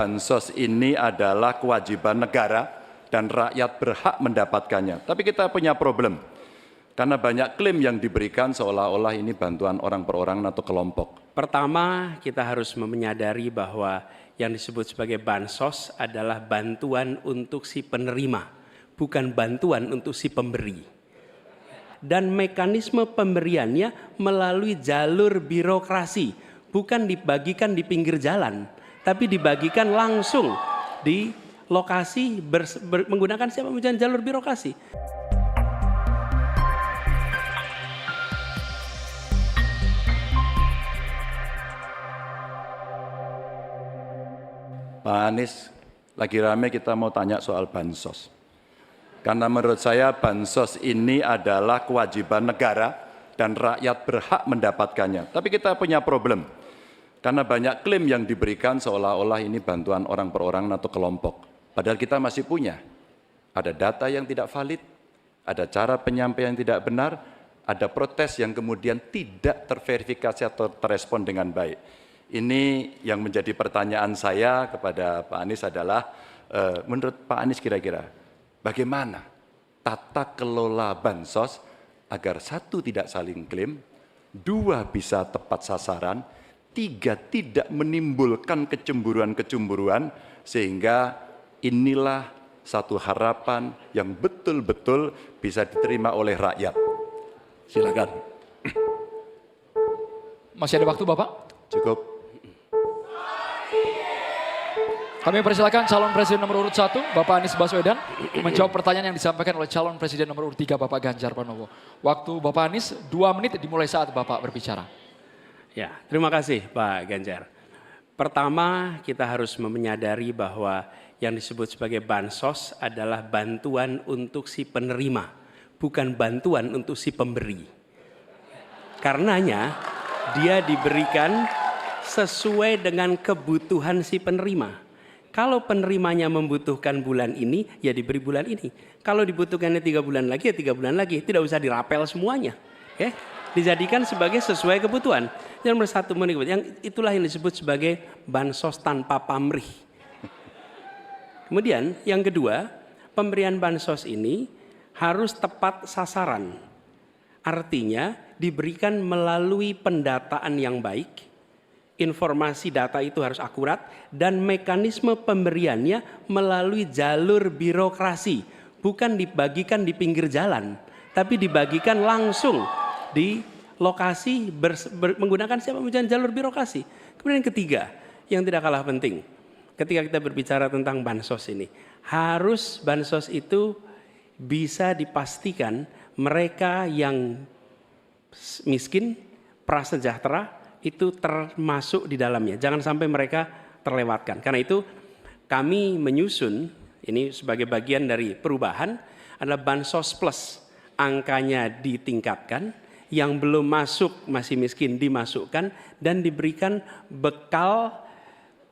Bansos ini adalah kewajiban negara dan rakyat berhak mendapatkannya. Tapi kita punya problem, karena banyak klaim yang diberikan seolah-olah ini bantuan orang per orang atau kelompok. Pertama, kita harus menyadari bahwa yang disebut sebagai bansos adalah bantuan untuk si penerima, bukan bantuan untuk si pemberi. Dan mekanisme pemberiannya melalui jalur birokrasi, bukan dibagikan di pinggir jalan, tapi dibagikan langsung di lokasi menggunakan siapa menggunakan jalur birokrasi. Pak Anies, lagi rame kita mau tanya soal bansos. Karena menurut saya bansos ini adalah kewajiban negara dan rakyat berhak mendapatkannya. Tapi kita punya problem, karena banyak klaim yang diberikan seolah-olah ini bantuan orang per orang atau kelompok. Padahal kita masih punya. Ada data yang tidak valid, ada cara penyampaian yang tidak benar, ada protes yang kemudian tidak terverifikasi atau terrespon dengan baik. Ini yang menjadi pertanyaan saya kepada Pak Anies adalah, menurut Pak Anies kira-kira bagaimana tata kelola bansos agar satu tidak saling klaim, dua bisa tepat sasaran, tiga tidak menimbulkan kecemburuan-kecemburuan, sehingga inilah satu harapan yang betul-betul bisa diterima oleh rakyat. Silakan. Masih ada waktu Bapak? Cukup. Kami persilakan calon presiden nomor urut 1, Bapak Anies Baswedan, menjawab pertanyaan yang disampaikan oleh calon presiden nomor urut 3, Bapak Ganjar Pranowo. Waktu Bapak Anies 2 menit dimulai saat Bapak berbicara. Ya, terima kasih Pak Ganjar. Pertama, kita harus menyadari bahwa yang disebut sebagai bansos adalah bantuan untuk si penerima, bukan bantuan untuk si pemberi. Karenanya, dia diberikan sesuai dengan kebutuhan si penerima. Kalau penerimanya membutuhkan bulan ini, ya diberi bulan ini. Kalau dibutuhkannya 3 bulan lagi, ya 3 bulan lagi. Tidak usah dirapel semuanya. Okay? Dijadikan sebagai sesuai kebutuhan. Yang nomor 1, yang itulah yang disebut sebagai bansos tanpa pamrih. Kemudian yang kedua, pemberian bansos ini harus tepat sasaran. Artinya diberikan melalui pendataan yang baik. Informasi data itu harus akurat dan mekanisme pemberiannya melalui jalur birokrasi, bukan dibagikan di pinggir jalan, tapi dibagikan langsung di lokasi menggunakan siapa menggunakan jalur birokrasi. Kemudian yang ketiga, yang tidak kalah penting, ketika kita berbicara tentang bansos ini, harus bansos itu bisa dipastikan mereka yang miskin, prasejahtera, itu termasuk di dalamnya. Jangan sampai mereka terlewatkan. Karena itu kami menyusun, ini sebagai bagian dari perubahan, adalah Bansos Plus. Angkanya ditingkatkan, yang belum masuk masih miskin dimasukkan, dan diberikan bekal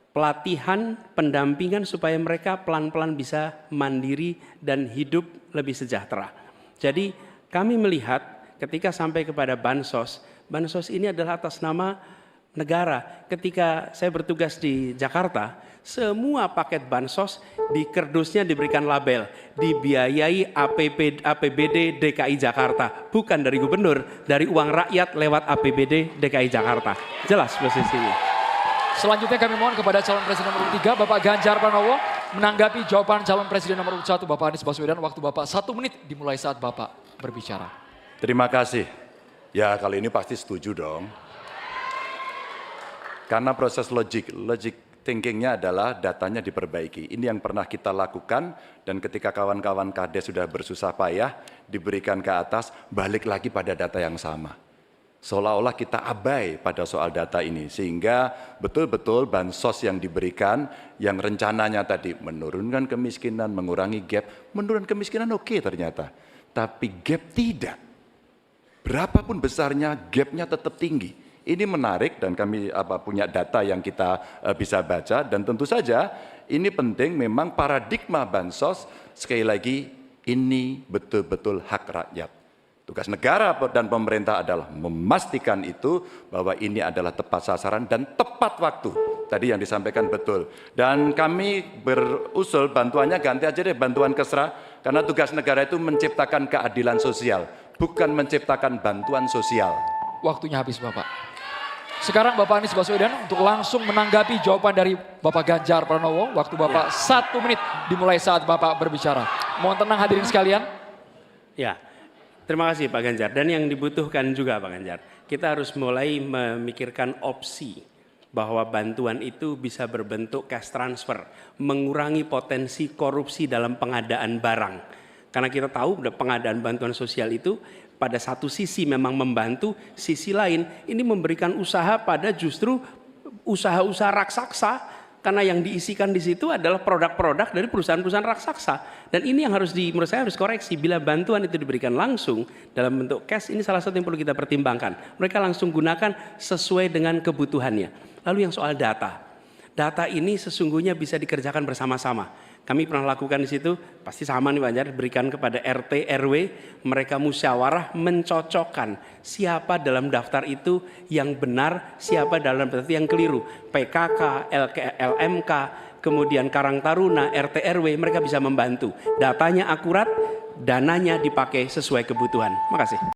pelatihan, pendampingan supaya mereka pelan-pelan bisa mandiri dan hidup lebih sejahtera. Jadi kami melihat ketika sampai kepada Bansos, Bansos ini adalah atas nama negara. Ketika saya bertugas di Jakarta, semua paket bansos di kerdusnya diberikan label, dibiayai APBD DKI Jakarta. Bukan dari gubernur, dari uang rakyat lewat APBD DKI Jakarta. Jelas posisinya. Selanjutnya kami mohon kepada calon presiden nomor 3, Bapak Ganjar Pranowo, menanggapi jawaban calon presiden nomor 1, Bapak Anies Baswedan. Waktu Bapak 1 menit dimulai saat Bapak berbicara. Terima kasih. Ya, kali ini pasti setuju dong. Karena proses logic thinkingnya adalah datanya diperbaiki. Ini yang pernah kita lakukan, dan ketika kawan-kawan Kades sudah bersusah payah, diberikan ke atas, balik lagi pada data yang sama. Seolah-olah kita abai pada soal data ini, sehingga betul-betul bansos yang diberikan, yang rencananya tadi menurunkan kemiskinan, mengurangi gap, menurunkan kemiskinan oke ternyata. Tapi gap tidak. Berapapun besarnya, gapnya tetap tinggi. Ini menarik dan kami punya data yang kita bisa baca, dan tentu saja ini penting, memang paradigma bansos, sekali lagi ini betul-betul hak rakyat. Tugas negara dan pemerintah adalah memastikan itu bahwa ini adalah tepat sasaran dan tepat waktu. Tadi yang disampaikan betul. Dan kami berusul bantuannya ganti aja deh bantuan kesra, karena tugas negara itu menciptakan keadilan sosial, bukan menciptakan bantuan sosial. Waktunya habis Bapak. Sekarang Bapak Anies Baswedan untuk langsung menanggapi jawaban dari Bapak Ganjar Pranowo. Waktu Bapak 1 menit dimulai saat Bapak berbicara. Mohon tenang hadirin sekalian. Ya, terima kasih Pak Ganjar. Dan yang dibutuhkan juga Pak Ganjar, kita harus mulai memikirkan opsi bahwa bantuan itu bisa berbentuk cash transfer, mengurangi potensi korupsi dalam pengadaan barang. Karena kita tahu pengadaan bantuan sosial itu pada satu sisi memang membantu, sisi lain ini memberikan usaha pada justru usaha-usaha raksasa, karena yang diisikan di situ adalah produk-produk dari perusahaan-perusahaan raksasa. Dan ini yang menurut saya harus koreksi. Bila bantuan itu diberikan langsung dalam bentuk cash, ini salah satu yang perlu kita pertimbangkan. Mereka langsung gunakan sesuai dengan kebutuhannya. Lalu yang soal data. Data ini sesungguhnya bisa dikerjakan bersama-sama. Kami pernah lakukan di situ, pasti sama nih Pak Ganjar, berikan kepada RT, RW, mereka musyawarah mencocokkan siapa dalam daftar itu yang benar, siapa dalam daftar itu yang keliru. PKK, LMK, kemudian Karang Taruna, RT, RW, mereka bisa membantu. Datanya akurat, dananya dipakai sesuai kebutuhan. Makasih.